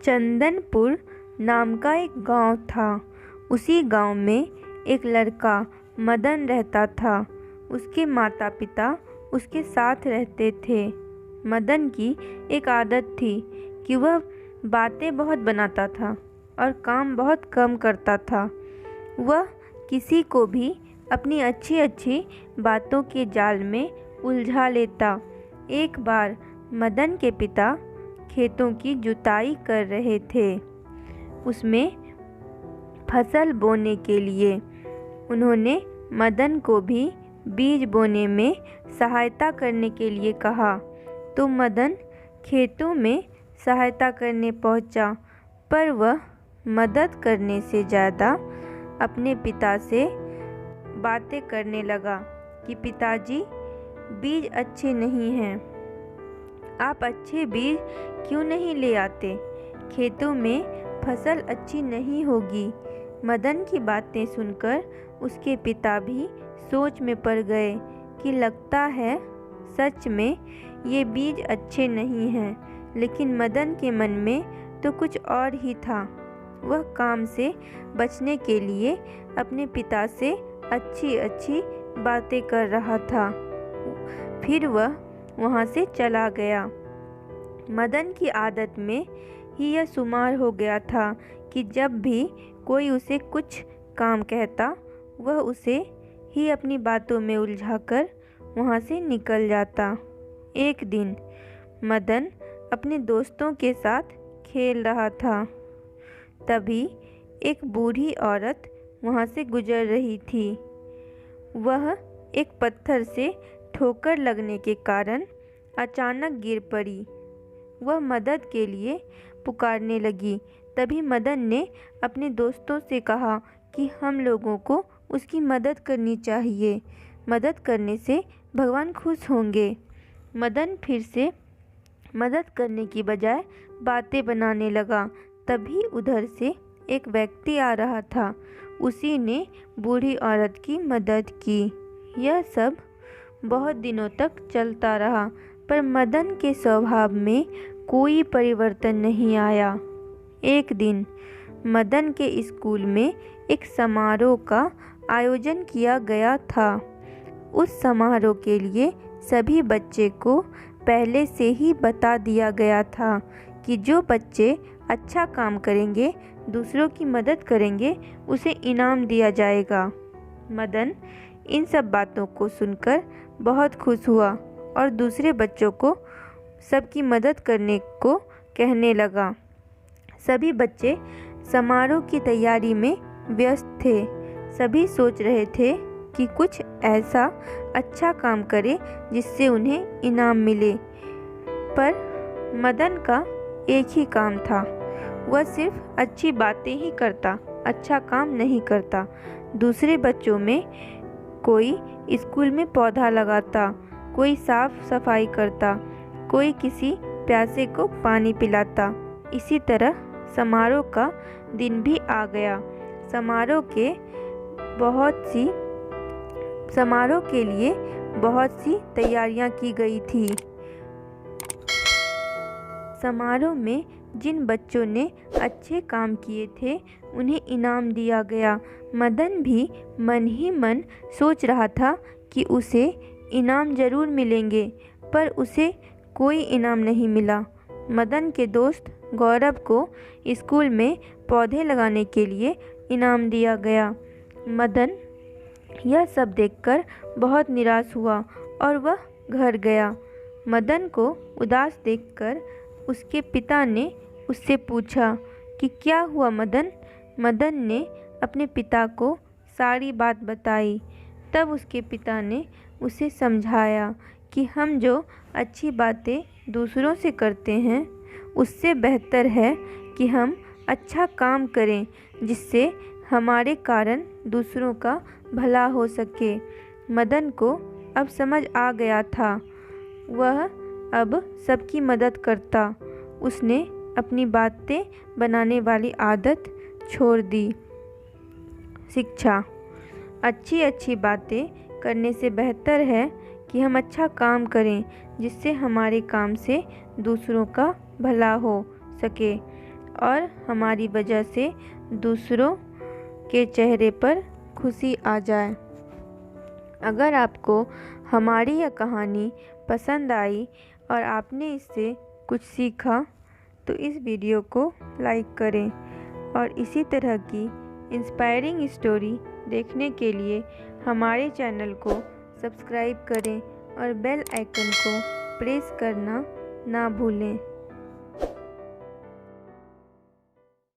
चंदनपुर नाम का एक गांव था। उसी गांव में एक लड़का मदन रहता था। उसके माता पिता उसके साथ रहते थे। मदन की एक आदत थी कि वह बातें बहुत बनाता था और काम बहुत कम करता था। वह किसी को भी अपनी अच्छी अच्छी बातों के जाल में उलझा लेता। एक बार मदन के पिता खेतों की जुताई कर रहे थे। उसमें फसल बोने के लिए उन्होंने मदन को भी बीज बोने में सहायता करने के लिए कहा। तो मदन खेतों में सहायता करने पहुंचा, पर वह मदद करने से ज़्यादा अपने पिता से बातें करने लगा कि पिताजी, बीज अच्छे नहीं हैं, आप अच्छे बीज क्यों नहीं ले आते? खेतों में फसल अच्छी नहीं होगी। मदन की बातें सुनकर उसके पिता भी सोच में पड़ गए कि लगता है सच में ये बीज अच्छे नहीं हैं। लेकिन मदन के मन में तो कुछ और ही था। वह काम से बचने के लिए अपने पिता से अच्छी अच्छी बातें कर रहा था। फिर वह वहाँ से चला गया। मदन की आदत में ही यह शुमार हो गया था कि जब भी कोई उसे कुछ काम कहता, वह उसे ही अपनी बातों में उलझाकर वहाँ से निकल जाता। एक दिन मदन अपने दोस्तों के साथ खेल रहा था। तभी एक बूढ़ी औरत वहाँ से गुजर रही थी। वह एक पत्थर से ठोकर लगने के कारण अचानक गिर पड़ी। वह मदद के लिए पुकारने लगी। तभी मदन ने अपने दोस्तों से कहा कि हम लोगों को उसकी मदद करनी चाहिए। मदद करने से भगवान खुश होंगे। मदन फिर से मदद करने की बजाय बातें बनाने लगा। तभी उधर से एक व्यक्ति आ रहा था। उसी ने बूढ़ी औरत की मदद की। यह सब बहुत दिनों तक चलता रहा, पर मदन के स्वभाव में कोई परिवर्तन नहीं आया। एक दिन मदन के स्कूल में एक समारोह का आयोजन किया गया था। उस समारोह के लिए सभी बच्चे को पहले से ही बता दिया गया था कि जो बच्चे अच्छा काम करेंगे, दूसरों की मदद करेंगे, उसे इनाम दिया जाएगा। मदन इन सब बातों को सुनकर बहुत खुश हुआ और दूसरे बच्चों को सबकी मदद करने को कहने लगा। सभी बच्चे समारोह की तैयारी में व्यस्त थे। सभी सोच रहे थे कि कुछ ऐसा अच्छा काम करे जिससे उन्हें इनाम मिले। पर मदन का एक ही काम था। वह सिर्फ अच्छी बातें ही करता, अच्छा काम नहीं करता। दूसरे बच्चों में कोई स्कूल में पौधा लगाता, कोई साफ सफाई करता, कोई किसी प्यासे को पानी पिलाता। इसी तरह समारोह का दिन भी आ गया। समारोह के लिए बहुत सी तैयारियां की गई थी। समारोह में जिन बच्चों ने अच्छे काम किए थे, उन्हें इनाम दिया गया। मदन भी मन ही मन सोच रहा था कि उसे इनाम जरूर मिलेंगे, पर उसे कोई इनाम नहीं मिला। मदन के दोस्त गौरव को स्कूल में पौधे लगाने के लिए इनाम दिया गया। मदन यह सब देखकर बहुत निराश हुआ और वह घर गया। मदन को उदास देखकर उसके पिता ने उससे पूछा कि क्या हुआ मदन? मदन ने अपने पिता को सारी बात बताई। तब उसके पिता ने उसे समझाया कि हम जो अच्छी बातें दूसरों से करते हैं, उससे बेहतर है कि हम अच्छा काम करें जिससे हमारे कारण दूसरों का भला हो सके। मदन को अब समझ आ गया था। वह अब सबकी मदद करता। उसने अपनी बातें बनाने वाली आदत छोड़ दी। शिक्षा: अच्छी अच्छी बातें करने से बेहतर है कि हम अच्छा काम करें जिससे हमारे काम से दूसरों का भला हो सके। और हमारी वजह से दूसरों के चेहरे पर खुशी आ जाए। अगर आपको हमारी यह कहानी पसंद आई और आपने इससे कुछ सीखा तो इस वीडियो को लाइक करें और इसी तरह की इंस्पायरिंग स्टोरी देखने के लिए हमारे चैनल को सब्सक्राइब करें और बेल आइकन को प्रेस करना ना भूलें।